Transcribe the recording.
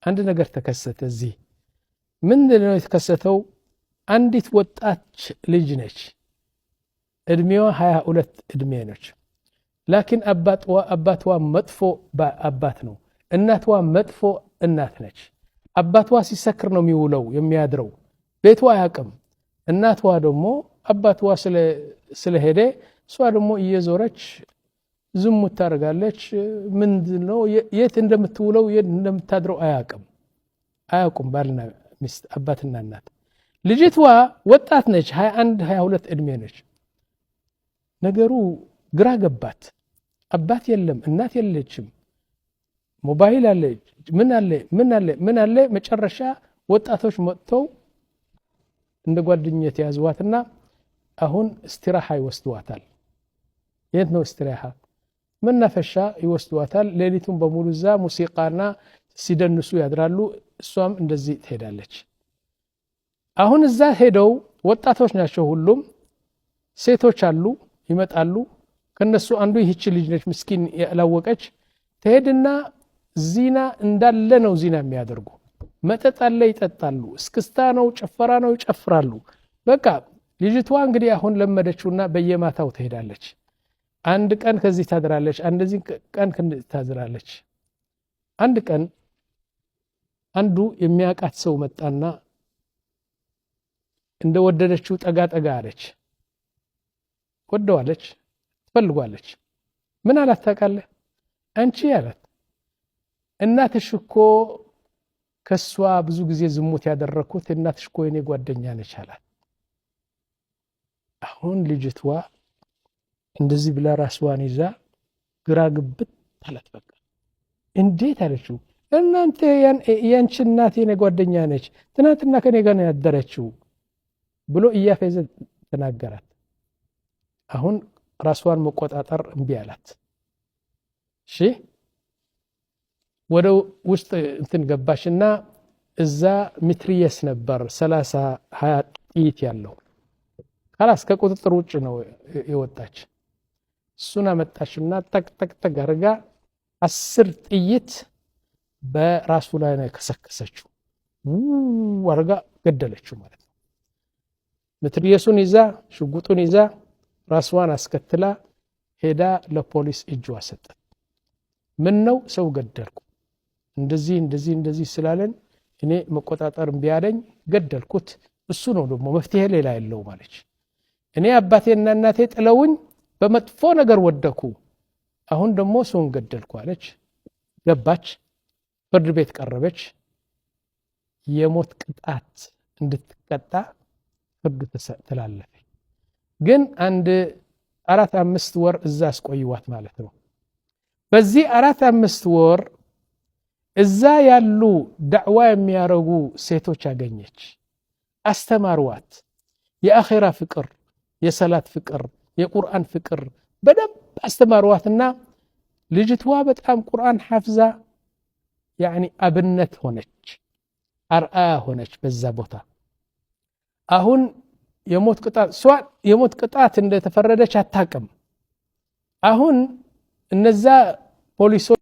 አንድ ነገር ተከሰተ እዚህ ምንድነው የተከሰተው አንዲት ወጣች ልጅ ነች እድሜዋ 22 እድሜ ነች ላኪን አባቷ መጥፎ አባት ነው እናቷ መጥፎ እናት ነች አባቷ ሲሰክር ነው የሚውለው የሚያድረው ቤቷ አያቅም እናቷ ደግሞ አባቷ ስለሄደ እሷ ደግሞ እየዞረች ዝሙት ታረጋለች ምንድነው የት እንደምትውለው የት እንደምታድረው አያቁም ባልና ሚስት አባትና እናት ልጅቷ ወጣት ነች 21 22 እድሜ ነች ነገሩ ግራ ገባት አባት የለም እናት የለችም ሞባይል አለ ምን አለ መጨረሻ ወጣቶች መጥተው እንደ ጓደኛት ያዝዋትና አሁን استراحه ይወስዷታል የት ነው استراحه መናፈሻ ይወስዷታል ሌሊቱን በሙሉ ዛ ሙዚቃና ሲደንሱ ያድራሉ እሷም እንደዚህ ትሄዳለች አሁን እዛ ሄደው ወጣቶች ናቸው ሁሉም ሴቶች አሉ ይመጣሉ ከነሱ አንዱ ይህች ልጅ ነች ምስኪን ያላወቀች ትሄድና ዚና እንዳለ ነው ዚና የሚያደርጉ መጠጥ አለ ይጠጣሉ እስክስታ ነው ጨፈራ ነው ይጨፍራሉ በቃ ልጅቷ እንግዲህ አሁን ለመደችውና በየማታው ትሄዳለች አንድ ቀን ከዚህ ታድራለች አንደዚህ ቀን ታድራለች አንድ ቀን አንዱ የሚያቃት ሰው መጣና እንደወደደችው ጠጋ አለች ወደዋለች ትፈልጓለች ምን አላት ታውቃለህ አንቺ አላት እናትሽ እኮ ከሷ ብዙ ጊዜ ዝሙት ያደረኩት እናትሽ እኮ የኔ ጓደኛ ነች አላት አሁን ልጅቷ እንደዚህ ብላ ራስዋን ይዛ ግራ ግብት አላት በቃ እንዴት አለችው እናንተ ያንቺ እናት የኔ ጓደኛ ነች ትናንትና ከኔ ጋር ነው ያደረችው ብሎ እያፈዘ ተናገራት አሁን ራስዋን መቆጣጠር እምቢ አላት እሺ ወደ ውስጥ እንትን ገባሽና እዛ ሚትሪየስ ነበር 30 20 ጥይት ያለው خلاص ከቁጥጥር ውጭ ነው የወጣች እሱና መጣችና ተክ አርጋ 10 ጥይት በራሱ ላይ ነው ከሰከሰችው ወርጋ ገደለችው ማለት ነው ሚትሪየሱን ይዛ ሽጉጡን ይዛ ራስዋን አስከትላ ሄዳ ለፖሊስ እጅዋ ሰጠች ምን ነው ሰው ገደልኩ እንደዚህ ስላለን እኔ መቆጣጠር ቢያደኝ ገደልኩት እሱ ነው ደግሞ መፍትሄ ሌላ የለው ማለች እኔ አባቴና እናቴ ጥለውኝ በመጥፎ ነገር ወደኩ አሁን ደግሞ ሰውን ገደልኩ አለች ገባች ፍርድ ቤት ቀረበች የሞት ቅጣት እንድትቀጣ ፍርድ ተላለፈ ግን አንድ 4-5 ወር እዛ አስቆይዋት ማለት ነው በዚህ 4-5 ወር እዛ ያሉ ዳዕዋ የሚያረጉ ሴቶች አገኘች አስተማሩዋት የአኺራ ፍቅር የሰላት ፍቅር የቁርአን ፍቅር በደንብ አስተማሩዋትና ልጅቷ በጣም ቁርአን ሐፍዛ يعني አብነት ሆነች አርአያ ሆነች በዛ ቦታ አሁን የሞት ቅጣት እንደተፈረደች አታቅም አሁን እነዛ ፖሊሶች